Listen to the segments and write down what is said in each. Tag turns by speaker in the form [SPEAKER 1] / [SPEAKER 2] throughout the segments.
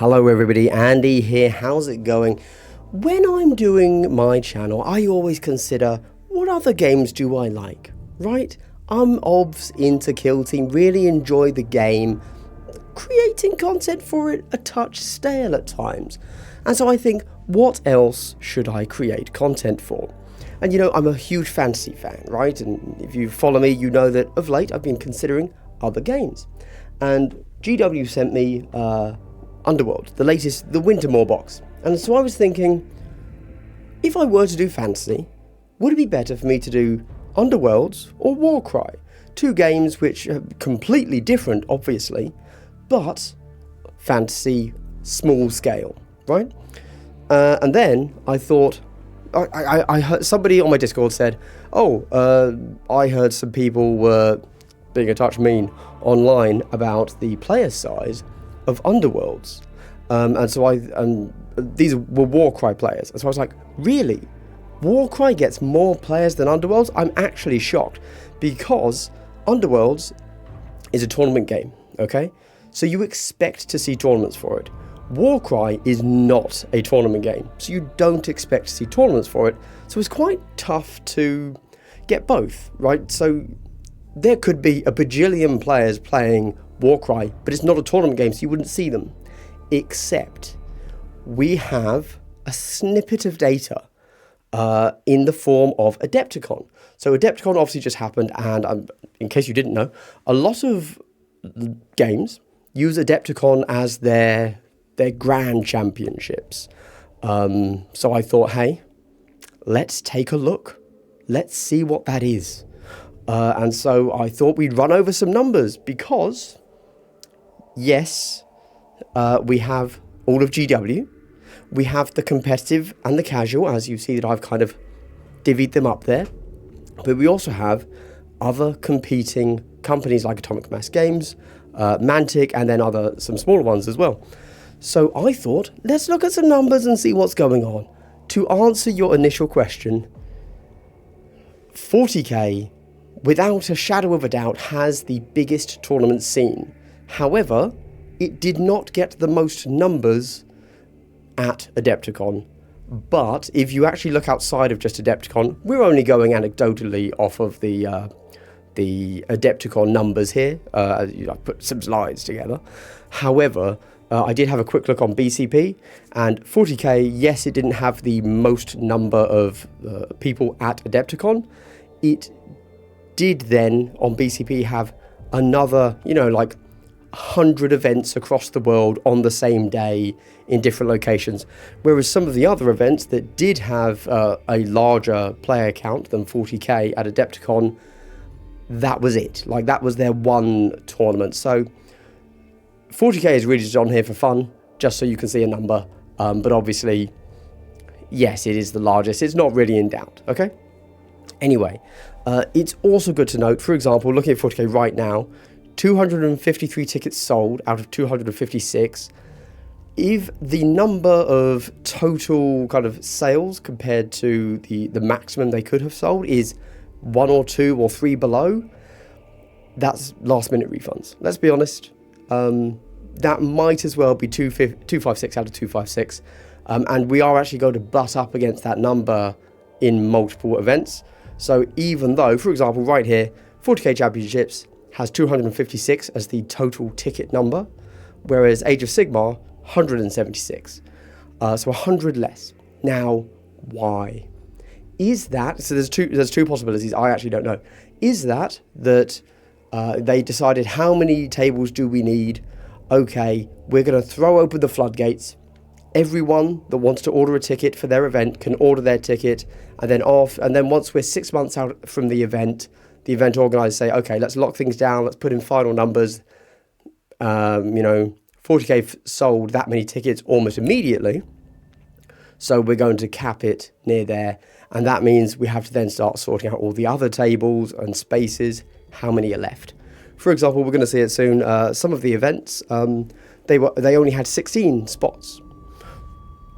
[SPEAKER 1] Hello everybody, Andy here. How's it going? When I'm doing my channel, I always consider what other games do I like, right? I'm obvs into Kill Team, really enjoy the game. Creating content for it a touch stale at times. And so I think, what else should I create content for? And you know, I'm a huge fantasy fan, right? And if you follow me, you know that of late I've been considering other games. And GW sent me Underworld, the latest, the Wintermoor box. And so I was thinking, if I were to do fantasy, would it be better for me to do Underworlds or Warcry? Two games which are completely different, obviously, but fantasy, small scale, right? And then I thought, I heard somebody on my Discord said, I heard some people were being a touch mean online about the player size of Underworlds. And so these were Warcry players. And so I was like, really? Warcry gets more players than Underworlds? I'm actually shocked, because Underworlds is a tournament game, okay? So you expect to see tournaments for it. Warcry is not a tournament game, so you don't expect to see tournaments for it. So it's quite tough to get both, right? So there could be a bajillion players playing Warcry, but it's not a tournament game, so you wouldn't see them. Except we have a snippet of data in the form of Adepticon. So Adepticon obviously just happened, and in case you didn't know, a lot of games use Adepticon as their grand championships. So I thought, hey, let's take a look. Let's see what that is. And so I thought we'd run over some numbers, because yes, we have all of GW. We have the competitive and the casual, as you see that I've kind of divvied them up there. But we also have other competing companies like Atomic Mass Games, Mantic, and then some smaller ones as well. So I thought, let's look at some numbers and see what's going on. To answer your initial question, 40k, without a shadow of a doubt, has the biggest tournament scene. However, it did not get the most numbers at Adepticon. But if you actually look outside of just Adepticon, we're only going anecdotally off of the Adepticon numbers here. I put some slides together. However, I did have a quick look on BCP, and 40k, yes, it didn't have the most number of people at Adepticon. It did then, on BCP, have another, like 100 events across the world on the same day in different locations. Whereas some of the other events that did have a larger player count than 40k at Adepticon, that was it. Like, that was their one tournament. So 40k is really just on here for fun, just so you can see a number. But obviously, yes, it is the largest. It's not really in doubt, okay? Anyway, it's also good to note, for example, looking at 40k right now, 253 tickets sold out of 256. If the number of total kind of sales compared to the maximum they could have sold is 1 or 2 or 3 below, that's last minute refunds. Let's be honest. That might as well be 256 out of 256. And we are actually going to butt up against that number in multiple events. So even though, for example, right here, 40k Championships has 256 as the total ticket number, whereas Age of Sigmar, 176. So 100 less. Now, why? Is that, so there's two possibilities, I actually don't know. Is that they decided, how many tables do we need? Okay, we're going to throw open the floodgates. Everyone that wants to order a ticket for their event can order their ticket, and then once we're 6 months out from the event organisers say, okay, let's lock things down, let's put in final numbers. 40k sold that many tickets almost immediately, so we're going to cap it near there, and that means we have to then start sorting out all the other tables and spaces, how many are left. For example, we're going to see it soon, some of the events, they only had 16 spots.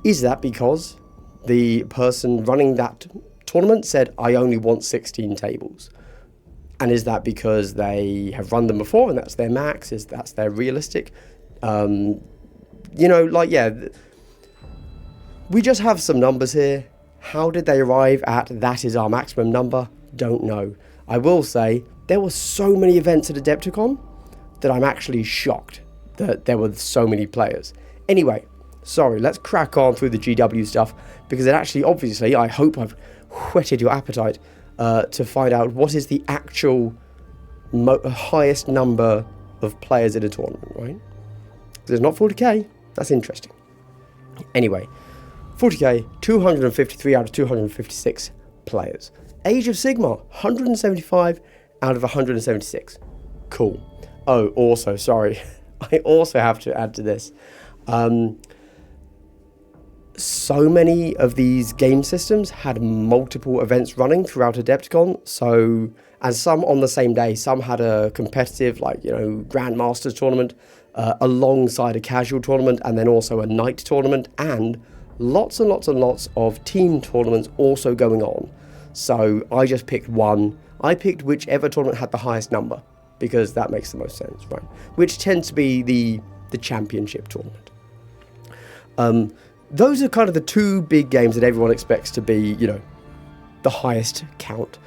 [SPEAKER 1] Is that because the person running that tournament said, I only want 16 tables? And is that because they have run them before and that's their max? That's their realistic? you know, like, yeah, we just have some numbers here. How did they arrive at that is our maximum number? Don't know. I will say there were so many events at Adepticon that I'm actually shocked that there were so many players. Anyway, sorry, let's crack on through the GW stuff, because it actually, obviously, I hope I've whetted your appetite to find out what is the actual highest number of players in a tournament, right? Because it's not 40k, that's interesting. Anyway, 40k, 253 out of 256 players. Age of Sigmar, 175 out of 176. Cool. Oh, also, sorry, I also have to add to this. So many of these game systems had multiple events running throughout Adepticon, so, and some on the same day. Some had a competitive, like, you know, Grandmasters tournament alongside a casual tournament, and then also a night tournament, and lots and lots and lots of team tournaments also going on. So I just picked one. I picked whichever tournament had the highest number, because that makes the most sense, right? Which tends to be the championship tournament. Those are kind of the two big games that everyone expects to be, you know, the highest count.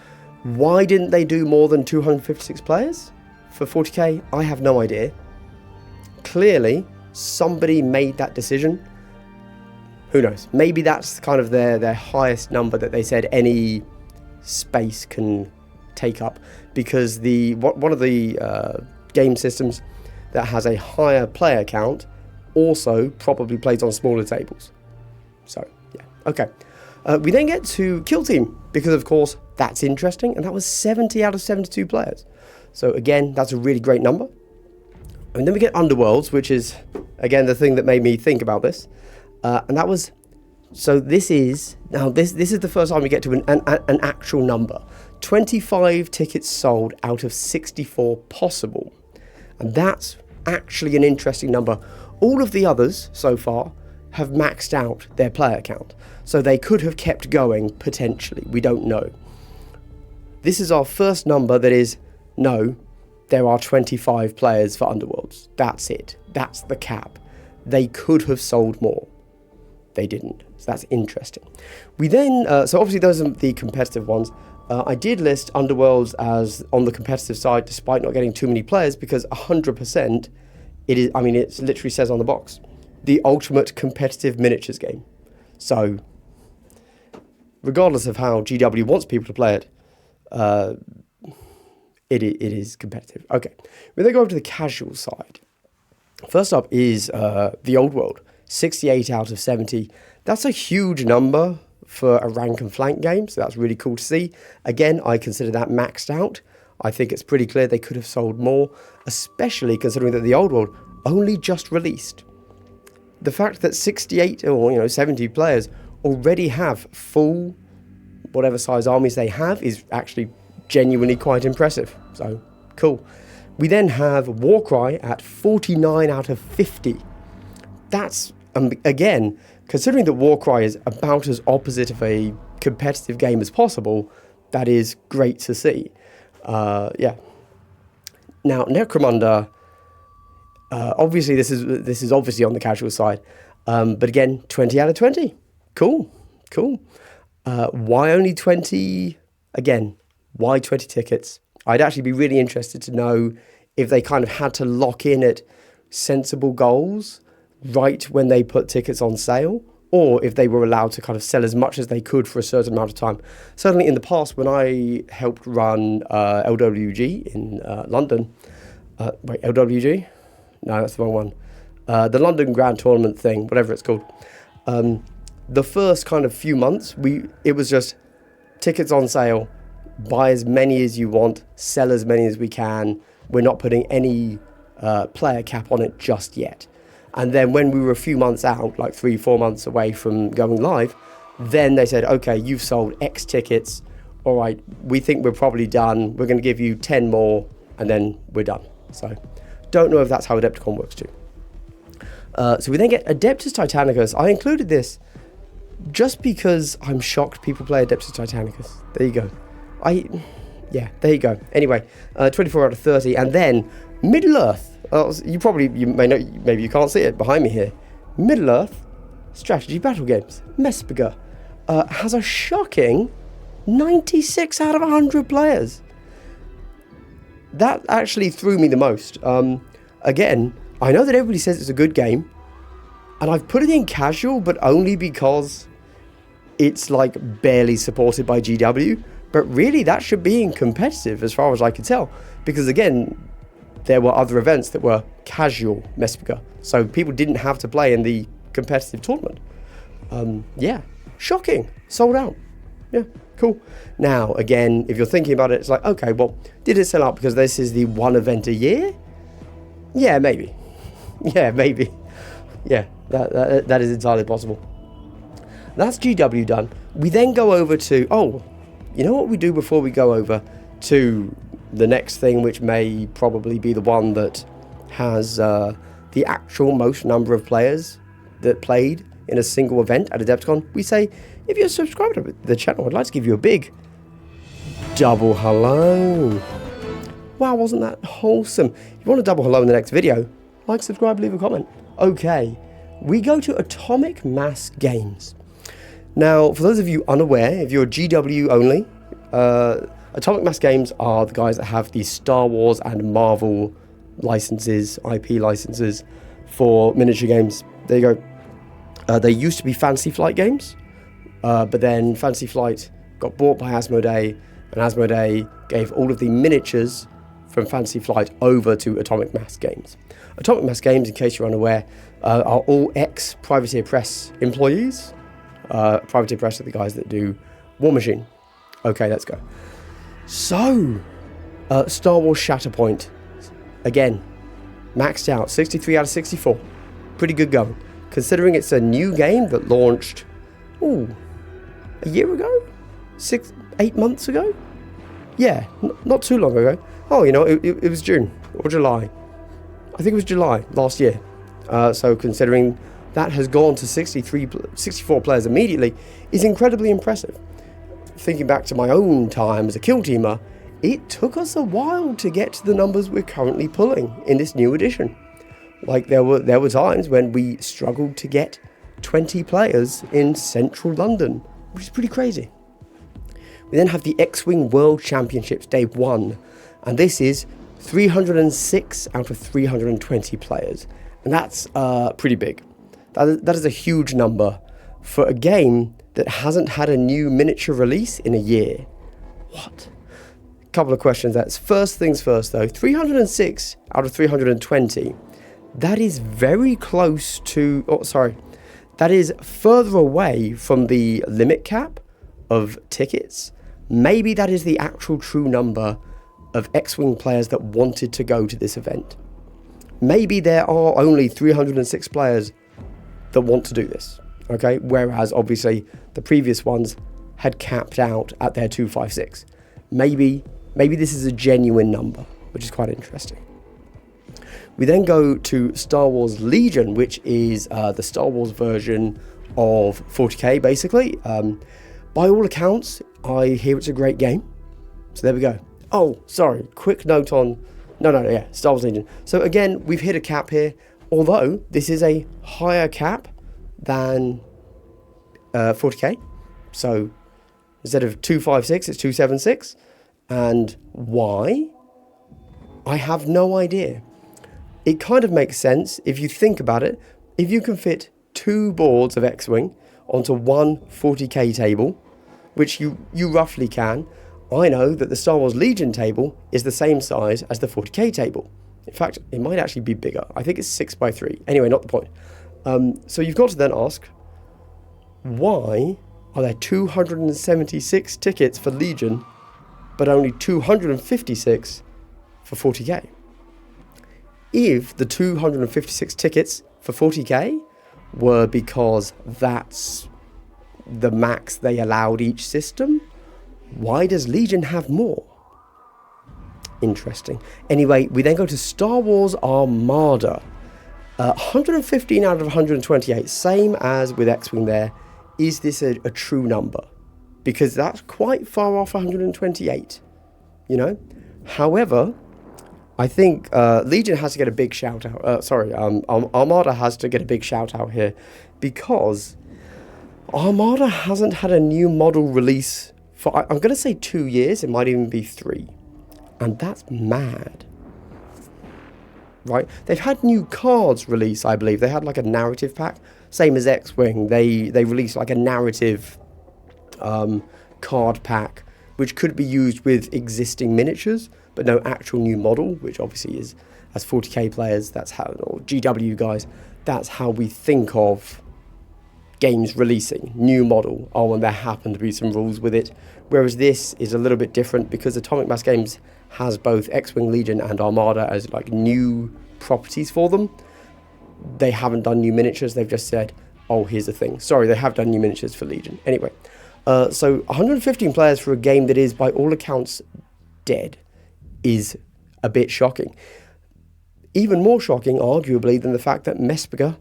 [SPEAKER 1] Why didn't they do more than 256 players for 40k? I have no idea. Clearly, somebody made that decision. Who knows? Maybe that's kind of their highest number that they said any space can take up, because one of the game systems that has a higher player count also probably plays on smaller tables. So, yeah, okay. We then get to Kill Team, because of course that's interesting, and that was 70 out of 72 players. So again, that's a really great number. And then we get Underworlds, which is, again, the thing that made me think about this. And that was, so this is the first time we get to an actual number. 25 tickets sold out of 64 possible. And that's actually an interesting number. All of the others so far have maxed out their player count. So they could have kept going, potentially. We don't know. This is our first number that is, no, there are 25 players for Underworlds. That's it. That's the cap. They could have sold more. They didn't. So that's interesting. We then, so obviously those are the competitive ones. I did list Underworlds as on the competitive side, despite not getting too many players, because 100%, it is, I mean, it literally says on the box, the ultimate competitive miniatures game. So, regardless of how GW wants people to play it, it is competitive. Okay, we then go over to the casual side. First up is the Old World, 68 out of 70. That's a huge number for a rank and flank game, so that's really cool to see. Again, I consider that maxed out. I think it's pretty clear they could have sold more, especially considering that the Old World only just released. The fact that 68 or 70 players already have full, whatever size armies they have, is actually genuinely quite impressive. So, cool. We then have Warcry at 49 out of 50. That's, again, considering that Warcry is about as opposite of a competitive game as possible, that is great to see. Yeah. Now, Necromunda, obviously this is obviously on the casual side, but again, 20 out of 20. Cool. Why only 20? Again, why 20 tickets? I'd actually be really interested to know if they kind of had to lock in at sensible goals right when they put tickets on sale, or if they were allowed to kind of sell as much as they could for a certain amount of time. Certainly in the past, when I helped run LWG in London, wait, LWG? No, that's the wrong one. The London Grand Tournament thing, whatever it's called. The first kind of few months, it was just tickets on sale, buy as many as you want, sell as many as we can. We're not putting any player cap on it just yet. And then when we were a few months out, like 3-4 months away from going live, then they said, okay, you've sold X tickets. All right, we think we're probably done. We're going to give you 10 more, and then we're done. So don't know if that's how Adepticon works too. So we then get Adeptus Titanicus. I included this just because I'm shocked people play Adeptus Titanicus. There you go. Yeah, there you go. Anyway, 24 out of 30. And then Middle-earth. You may know, maybe you can't see it behind me here. Middle-earth strategy battle games, Mesbega, has a shocking 96 out of 100 players. That actually threw me the most. Again, I know that everybody says it's a good game, and I've put it in casual, but only because it's like barely supported by GW. But really, that should be in competitive as far as I could tell. Because again, there were other events that were casual Mesbega. So people didn't have to play in the competitive tournament. Yeah, shocking. Sold out. Yeah, cool. Now, again, if you're thinking about it, it's like, okay, well, did it sell out because this is the one event a year? Yeah, maybe. Yeah, maybe. Yeah, that is entirely possible. That's GW done. We then go over to, oh, you know what we do before we go over to the next thing, which may probably be the one that has the actual most number of players that played in a single event at Adepticon. We say, if you're subscribed to the channel, I'd like to give you a big double hello. Wow, wasn't that wholesome? If you want a double hello in the next video, like, subscribe, leave a comment. Okay, we go to Atomic Mass Games. Now, for those of you unaware, if you're GW only, Atomic Mass Games are the guys that have the Star Wars and Marvel licenses, IP licenses for miniature games. There you go. They used to be Fantasy Flight games, but then Fantasy Flight got bought by Asmodee, and Asmodee gave all of the miniatures from Fantasy Flight over to Atomic Mass Games. Atomic Mass Games, in case you're unaware, are all ex-Privateer Press employees. Privateer Press are the guys that do War Machine. Okay, let's go. So, Star Wars Shatterpoint. Again, maxed out, 63 out of 64. Pretty good going. Considering it's a new game that launched, a year ago? 8 months ago? Yeah, not too long ago. Oh, you know, it was June or July. I think it was July last year. So considering that has gone to 64 players immediately is incredibly impressive. Thinking back to my own time as a kill teamer, it took us a while to get to the numbers we're currently pulling in this new edition. Like there were times when we struggled to get 20 players in central London, which is pretty crazy. We then have the X-Wing World Championships Day 1, and this is 306 out of 320 players, and that's pretty big. That is a huge number for a game that hasn't had a new miniature release in a year. What? A couple of questions. That's first things first though. 306 out of 320. That is very close to, that is further away from the limit cap of tickets. Maybe that is the actual true number of X-Wing players that wanted to go to this event. Maybe there are only 306 players that want to do this, okay? Whereas obviously the previous ones had capped out at their 256. Maybe this is a genuine number, which is quite interesting. We then go to Star Wars Legion, which is the Star Wars version of 40k, basically. By all accounts, I hear it's a great game. So there we go. Oh, sorry, quick note on... No, Star Wars Legion. So again, we've hit a cap here, although this is a higher cap than 40k. So instead of 256, it's 276. And why? I have no idea. It kind of makes sense if you think about it. If you can fit 2 boards of X-Wing onto one 40k table, which you roughly can, I know that the Star Wars Legion table is the same size as the 40k table. In fact, it might actually be bigger. I think it's 6x3. Anyway, not the point. So you've got to then ask, why are there 276 tickets for Legion, but only 256 for 40k? If the 256 tickets for 40k were because that's the max they allowed each system, why does Legion have more? Interesting. Anyway, we then go to Star Wars Armada. 115 out of 128, same as with X-Wing there. Is this a true number? Because that's quite far off 128, you know? However, I think Legion has to get a big shout out. Armada has to get a big shout out here, because Armada hasn't had a new model release for, I'm going to say 2 years, it might even be 3. And that's mad. Right? They've had new cards release, I believe. They had like a narrative pack, same as X-Wing. They released like a narrative card pack, which could be used with existing miniatures, but no actual new model, which obviously is, as 40k players, that's how, or GW guys, that's how we think of games releasing new model. Oh, and there happen to be some rules with it. Whereas this is a little bit different, because Atomic Mass Games has both X-Wing, Legion and Armada as like new properties for them. They haven't done new miniatures. They've just said, oh, here's the thing. Sorry, they have done new miniatures for Legion. Anyway, so 115 players for a game that is by all accounts dead is a bit shocking. Even more shocking, arguably, than the fact that Mespeger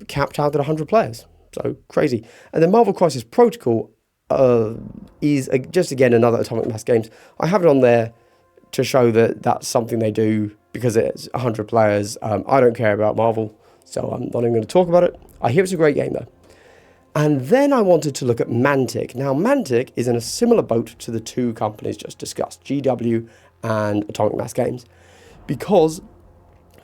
[SPEAKER 1] capped out at 100 players. So crazy. And then Marvel Crisis Protocol is just, again, another Atomic Mass Games. I have it on there to show that that's something they do, because it's 100 players. I don't care about Marvel, so I'm not even going to talk about it. I hear it's a great game, though. And then I wanted to look at Mantic. Now, Mantic is in a similar boat to the two companies just discussed, GW and Atomic Mass Games, because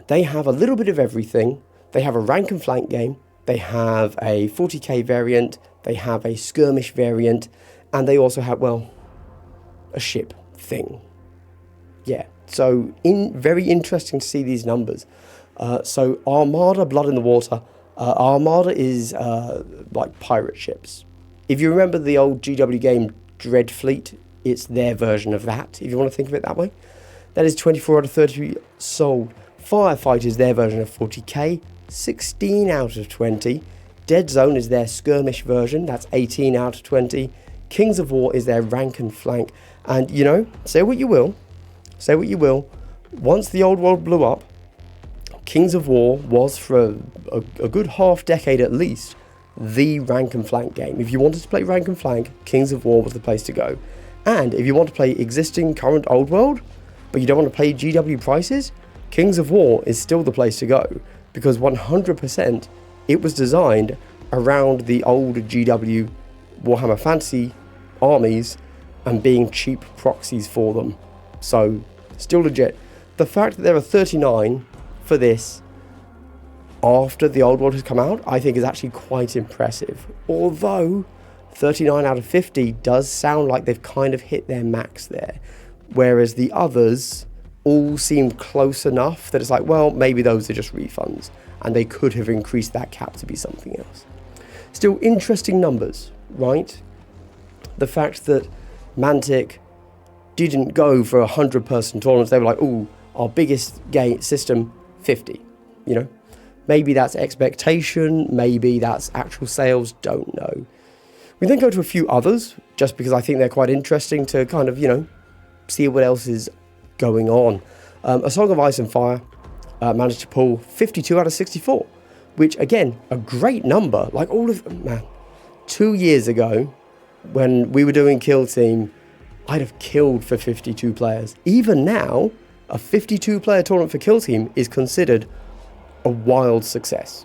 [SPEAKER 1] they have a little bit of everything. They have a rank and flank game, they have a 40k variant, they have a skirmish variant, and they also have, well, a ship thing. Yeah, so very interesting to see these numbers. So Armada, Blood in the Water. Armada is like pirate ships. If you remember the old GW game Dreadfleet, it's their version of that, if you want to think of it that way. That is 24 out of 30 sold. Firefight is their version of 40k, 16 out of 20. Dead Zone is their skirmish version, that's 18 out of 20. Kings of War is their rank and flank. And, you know, say what you will, once the old world blew up, Kings of War was, for a good half decade at least, the rank and flank game. If you wanted to play rank and flank, Kings of War was the place to go. And if you want to play existing current old world, but you don't want to pay GW prices, Kings of War is still the place to go, because 100% it was designed around the old GW Warhammer Fantasy armies and being cheap proxies for them. So, still legit. The fact that there are 39 for this after the old world has come out, I think is actually quite impressive. Although 39 out of 50 does sound like they've kind of hit their max there, whereas the others all seem close enough that it's like, well, maybe those are just refunds, and they could have increased that cap to be something else. Still interesting numbers, right? The fact that Mantic didn't go for 100-person tournaments. They were like, oh, our biggest game system, 50, you know? Maybe that's expectation, maybe that's actual sales, don't know. We then go to a few others, just because I think they're quite interesting to kind of, you know, see what else is going on. A Song of Ice and Fire managed to pull 52 out of 64, which, again, a great number. Like, all of, man, 2 years ago, when we were doing Kill Team, I'd have killed for 52 players. Even now, a 52-player tournament for Kill Team is considered a wild success.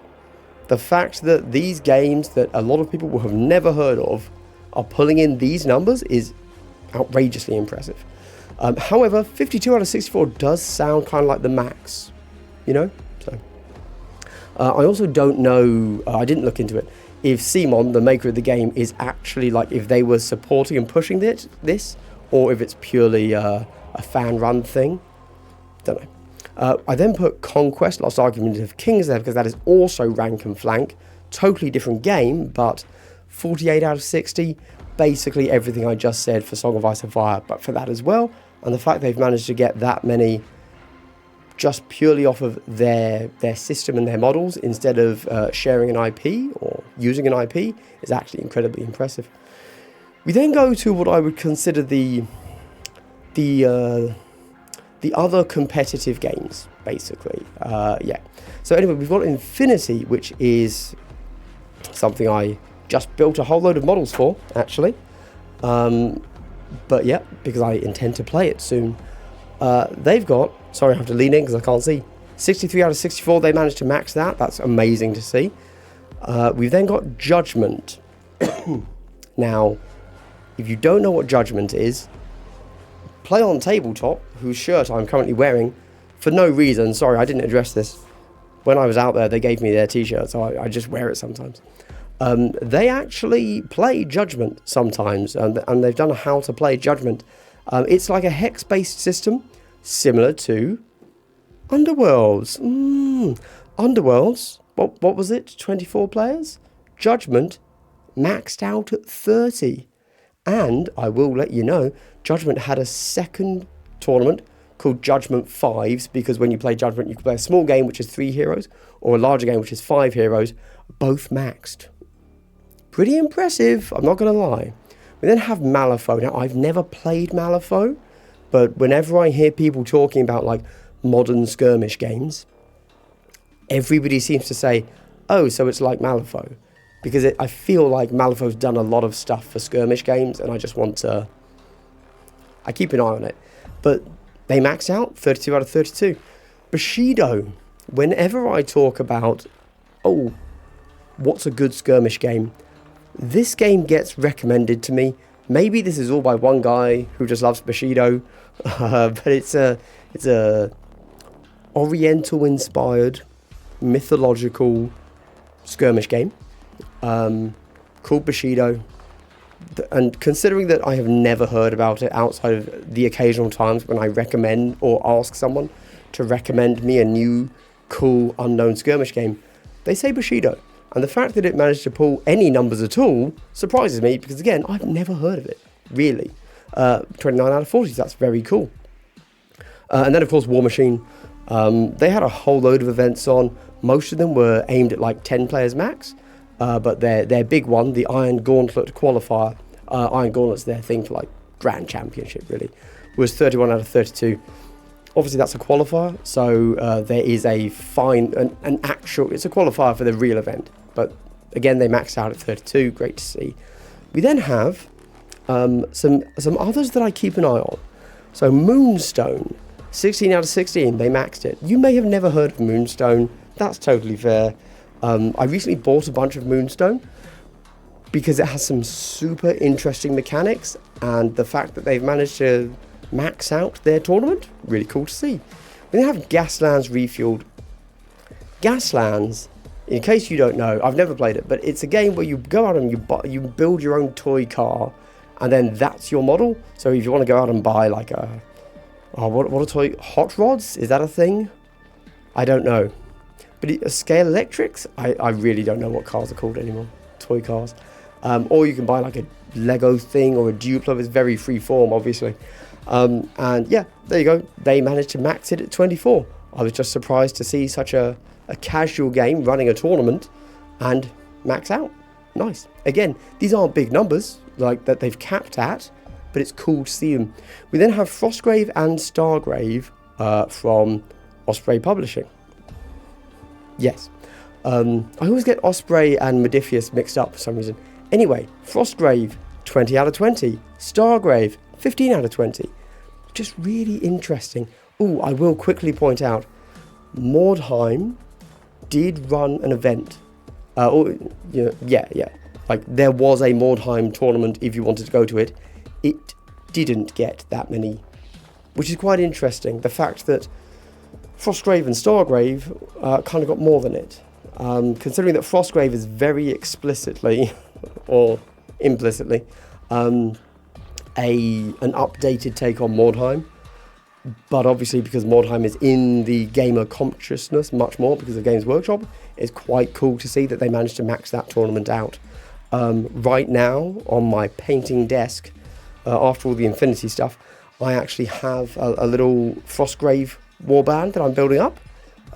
[SPEAKER 1] The fact that these games that a lot of people will have never heard of are pulling in these numbers is outrageously impressive. However, 52 out of 64 does sound kind of like the max, you know? So, I also don't know, I didn't look into it, if Simon, the maker of the game, is actually like, if they were supporting and pushing this, or if it's purely a fan-run thing. Don't know. I then put Conquest, Lost Argument of Kings there, because that is also rank and flank. Totally different game, but 48 out of 60. Basically everything I just said for Song of Ice and Fire, but for that as well. And the fact they've managed to get that many just purely off of their system and their models, instead of sharing an IP or using an IP, is actually incredibly impressive. We then go to what I would consider the other competitive games, basically. Yeah. So anyway, we've got Infinity, which is something I just built a whole load of models for, actually. But yeah, because I intend to play it soon. They've got Sorry, I have to lean in because I can't see. 63 out of 64, they managed to max that. That's amazing to see. We've then got Judgment. Now, if you don't know what Judgment is, Play on Tabletop, whose shirt I'm currently wearing, for no reason, sorry, I didn't address this. When I was out there, they gave me their t-shirt, so I just wear it sometimes. They actually play Judgment sometimes, and they've done a how to play Judgment. It's like a hex-based system, similar to Underworlds. Underworlds, what was it? 24 players? Judgment maxed out at 30. And I will let you know, Judgment had a second tournament called Judgment 5s, because when you play Judgment, you can play a small game, which is 3 heroes, or a larger game, which is 5 heroes, both maxed. Pretty impressive, I'm not going to lie. We then have Malifaux. Now, I've never played Malifaux, but whenever I hear people talking about, like, modern skirmish games, everybody seems to say, oh, so it's like Malifaux. Because I feel like Malifaux's done a lot of stuff for skirmish games, and I just want to... I keep an eye on it. But they max out, 32 out of 32. Bushido. Whenever I talk about, oh, what's a good skirmish game, this game gets recommended to me. Maybe this is all by one guy who just loves Bushido, but it's a Oriental-inspired, mythological skirmish game. Called Bushido, and considering that I have never heard about it outside of the occasional times when I recommend or ask someone to recommend me a new, cool, unknown skirmish game, they say Bushido. And the fact that it managed to pull any numbers at all surprises me, because again, I've never heard of it, really. 29 out of 40, that's very cool. And then of course War Machine, they had a whole load of events on. Most of them were aimed at like 10 players max. But their big one, the Iron Gauntlet qualifier, Iron Gauntlet's their thing for like Grand Championship really, was 31 out of 32. Obviously that's a qualifier, so there is a fine, an actual, it's a qualifier for the real event. But again, they maxed out at 32, great to see. We then have some others that I keep an eye on. So Moonstone, 16 out of 16, they maxed it. You may have never heard of Moonstone, that's totally fair. I recently bought a bunch of Moonstone because it has some super interesting mechanics, and the fact that they've managed to max out their tournament, really cool to see. We then have Gaslands Refueled. Gaslands, in case you don't know, I've never played it, but it's a game where you go out and you build your own toy car, and then that's your model. So if you want to go out and buy like what a toy, Hot Rods, is that a thing? I don't know. But Scale Electrics, I really don't know what cars are called anymore, toy cars. Or you can buy like a Lego thing or a Duplo, it's very free form, obviously. And yeah, there you go, they managed to max it at 24. I was just surprised to see such a casual game running a tournament and max out. Nice. Again, these aren't big numbers like that they've capped at, but it's cool to see them. We then have Frostgrave and Stargrave from Osprey Publishing. Yes. I always get Osprey and Modiphius mixed up for some reason. Anyway, Frostgrave, 20 out of 20. Stargrave, 15 out of 20. Just really interesting. Oh, I will quickly point out, Mordheim did run an event. Yeah. Like, there was a Mordheim tournament if you wanted to go to it. It didn't get that many, which is quite interesting. The fact that Frostgrave and Stargrave kind of got more than it. Considering that Frostgrave is very explicitly, or implicitly, an updated take on Mordheim. But obviously, because Mordheim is in the gamer consciousness much more because of Games Workshop, it's quite cool to see that they managed to max that tournament out. Right now, on my painting desk, after all the Infinity stuff, I actually have a little Frostgrave warband that I'm building up,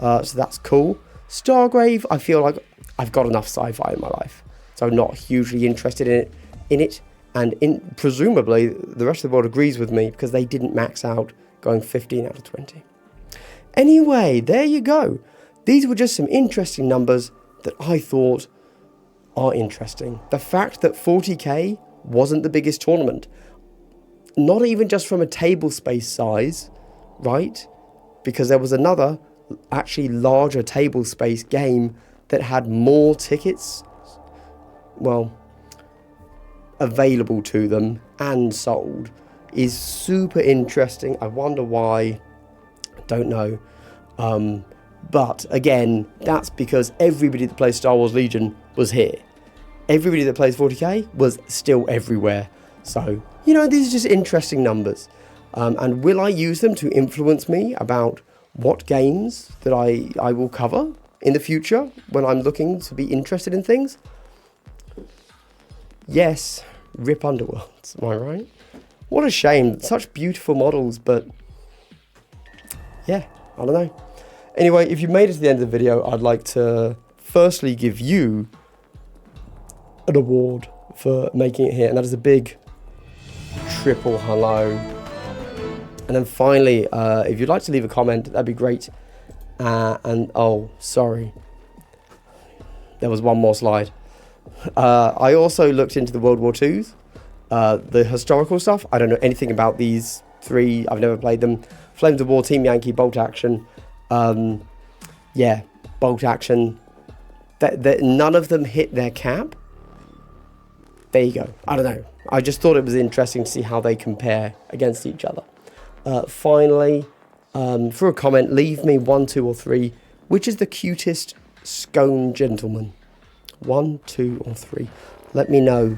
[SPEAKER 1] so that's cool. Stargrave, I feel like I've got enough sci-fi in my life, so I'm not hugely interested in it, and presumably the rest of the world agrees with me because they didn't max out, going 15 out of 20. Anyway, there you go. These were just some interesting numbers that I thought are interesting. The fact that 40k wasn't the biggest tournament, not even just from a table space size, right? because there was another, actually larger table space game that had more tickets, well, available to them and sold, is super interesting. I wonder why, don't know. But again, that's because everybody that plays Star Wars Legion was here. Everybody that plays 40k was still everywhere. So, you know, these are just interesting numbers. And will I use them to influence me about what games that I will cover in the future when I'm looking to be interested in things? Yes, rip Underworlds, am I right? What a shame, such beautiful models, but yeah, I don't know. Anyway, if you made it to the end of the video, I'd like to firstly give you an award for making it here, and that is a big triple hello. And then finally, if you'd like to leave a comment, that'd be great. And oh, sorry, there was one more slide. I also looked into the World War IIs, the historical stuff. I don't know anything about these three. I've never played them. Flames of War, Team Yankee, Bolt Action. Yeah, Bolt Action. None of them hit their cap. There you go. I don't know. I just thought it was interesting to see how they compare against each other. Finally, for a comment, leave me 1, 2, or 3. Which is the cutest scone gentleman? 1, 2, or 3. Let me know.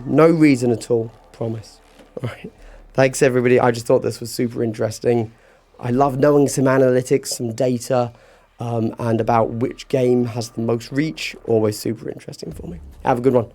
[SPEAKER 1] No reason at all. Promise. All right. Thanks, everybody. I just thought this was super interesting. I love knowing some analytics, some data, and about which game has the most reach. Always super interesting for me. Have a good one.